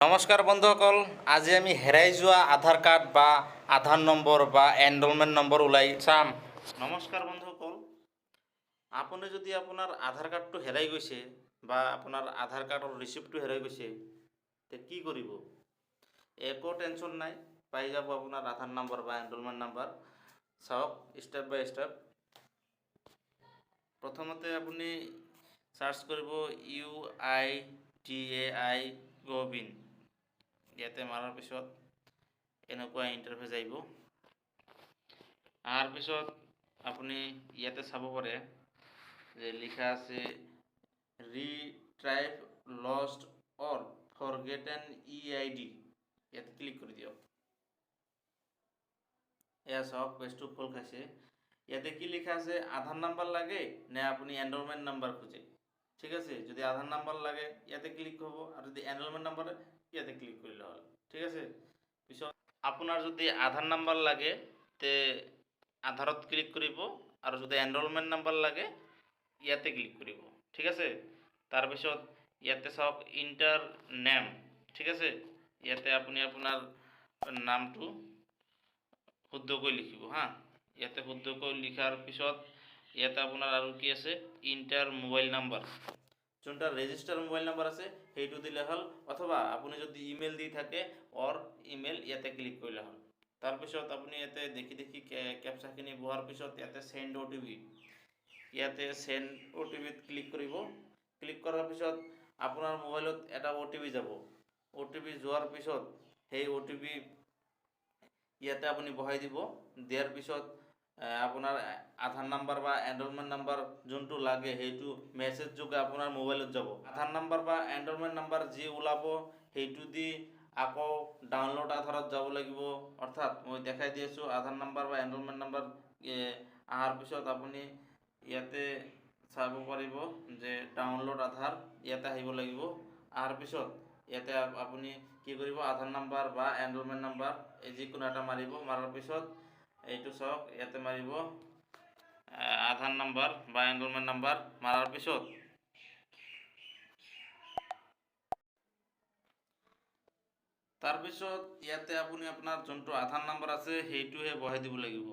নমস্কাৰ বন্ধুসকল, আজি আমি হেৰাই যোৱা আধাৰ কাৰ্ড বা আধাৰ নম্বৰ বা এনৰোলমেণ্ট নম্বৰ ওলাই চাম। নমস্কাৰ বন্ধুসকল, আপুনি যদি আপোনাৰ আধাৰ কাৰ্ডটো হেৰাই গৈছে বা আপোনাৰ আধাৰ কাৰ্ডৰ ৰিচিপ্টটো হেৰাই গৈছে, তে কি কৰিব? একো টেনশ্যন নাই, পাই যাব আপোনাৰ আধাৰ নম্বৰ বা এনৰোলমেণ্ট নম্বৰ। চাওক ষ্টেপ বাই ষ্টেপ। প্ৰথমতে আপুনি চাৰ্চ কৰিব UIDAI গ'বিন। ইয়াতে মাৰাৰ পিছত এনেকুৱা ইণ্টাৰফেচ আহিব। অহাৰ পিছত আপুনি ইয়াতে চাব পাৰে যে লিখা আছে ৰিট্ৰাইভ লষ্ট অৰ ফৰগেটেন EID। ইয়াতে ক্লিক কৰি দিয়ক। এয়া চাওক পেজটো খোল খাইছে। ইয়াতে কি লিখা আছে, আধাৰ নাম্বাৰ লাগে নে আপুনি এনৰোলমেণ্ট নাম্বাৰ খোজে? ঠিক আছে, যদি আধাৰ নাম্বাৰ লাগে ইয়াতে ক্লিক কৰিব, আৰু যদি এনৰোলমেণ্ট নাম্বাৰ ইয়াতে ক্লিক কৰিলে হ'ল। ঠিক আছে, পিছত আপোনাৰ যদি আধাৰ নাম্বাৰ লাগে তে আধাৰত ক্লিক কৰিব, আৰু যদি এনৰোলমেণ্ট নাম্বাৰ লাগে ইয়াতে ক্লিক কৰিব। ঠিক আছে, তাৰপিছত ইয়াতে চাওক ইণ্টাৰ নেম। ঠিক আছে, ইয়াতে আপুনি আপোনাৰ নামটো শুদ্ধকৈ লিখিব হা। ইয়াতে শুদ্ধকৈ লিখাৰ পিছত ইয়াতে আপোনাৰ আৰু কি আছে, ইণ্টাৰ মোবাইল নাম্বাৰ। যোনটা ৰেজিষ্টাৰ মোবাইল নাম্বাৰ আছে সেইটো দিলে হ'ল, অথবা আপুনি যদি ইমেইল দি থাকে অৰ ইমেইল ইয়াতে ক্লিক কৰিলে হ'ল। তাৰপিছত আপুনি ইয়াতে দেখি কেপচাখিনি বহাৰ পিছত ইয়াতে চেণ্ড OTP, ইয়াতে চেণ্ড OTPত ক্লিক কৰিব। ক্লিক কৰাৰ পিছত আপোনাৰ মোবাইলত এটা OTP যাব। OTP যোৱাৰ পিছত সেই OTP ইয়াতে আপুনি বহাই দিব। দিয়াৰ পিছত আপোনাৰ আধাৰ নাম্বাৰ বা এনৰোলমেণ্ট নাম্বাৰ যোনটো লাগে সেইটো মেছেজ যোগে আপোনাৰ মোবাইলত যাব। আধাৰ নাম্বাৰ বা এনৰোলমেণ্ট নাম্বাৰ যি ওলাব সেইটো দি আকৌ ডাউনলোড আধাৰত যাব লাগিব। অৰ্থাৎ মই দেখাই দি আছোঁ, আধাৰ নাম্বাৰ বা এনৰোলমেণ্ট নাম্বাৰ অহাৰ পিছত আপুনি ইয়াতে চাব পাৰিব যে ডাউনলোড আধাৰ ইয়াতে আহিব লাগিব। অহাৰ পিছত ইয়াতে আপুনি কি কৰিব, আধাৰ নাম্বাৰ বা এনৰোলমেণ্ট নাম্বাৰ যিকোনো এটা মাৰিব। মাৰাৰ পিছত এইটো চাওক ইয়াতে মাৰিব আধাৰ নাম্বাৰ বা এনৰোলমেণ্ট নাম্বাৰ। মাৰাৰ পিছত তাৰপিছত ইয়াতে আপুনি আপোনাৰ যোনটো আধাৰ নাম্বাৰ আছে সেইটোহে বহাই দিব লাগিব।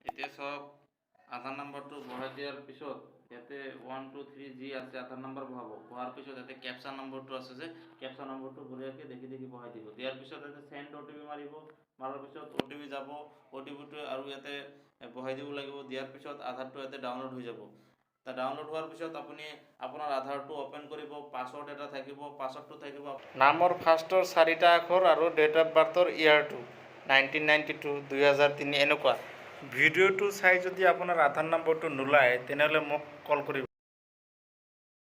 এতিয়া চাওক আধাৰ নাম্বাৰটো বহাই দিয়াৰ পিছত ইয়াতে 1 2 3 যি আছে আধাৰ নাম্বাৰ বহাব। বহাৰ পিছত ইয়াতে কেপচা নম্বৰটো আছে যে কেপচা নম্বৰটো বঢ়িয়াকৈ দেখি বহাই দিব। দিয়াৰ পিছত ইয়াতে চেণ্ড OTP মাৰিব। মাৰাৰ পিছত OTP যাব। OTPটো আৰু ইয়াতে বহাই দিব লাগিব। দিয়াৰ পিছত আধাৰটো ইয়াতে ডাউনলোড হৈ যাব। ডাউনলোড হোৱাৰ পিছত আপুনি আপোনাৰ আধাৰটো অ'পেন কৰিব। পাছৱৰ্ড এটা থাকিব, পাছৱৰ্ডটো থাকিব নামৰ ফাৰ্ষ্টৰ 4টা আখৰ আৰু ডেট অফ বাৰ্থৰ ইয়াৰটো 1992 2003 এনেকুৱা। ভিডিঅ'টো চাই যদি আপোনাৰ আধাৰ নম্বৰটো নোলায় তেনেহ'লে মোক কল কৰিব।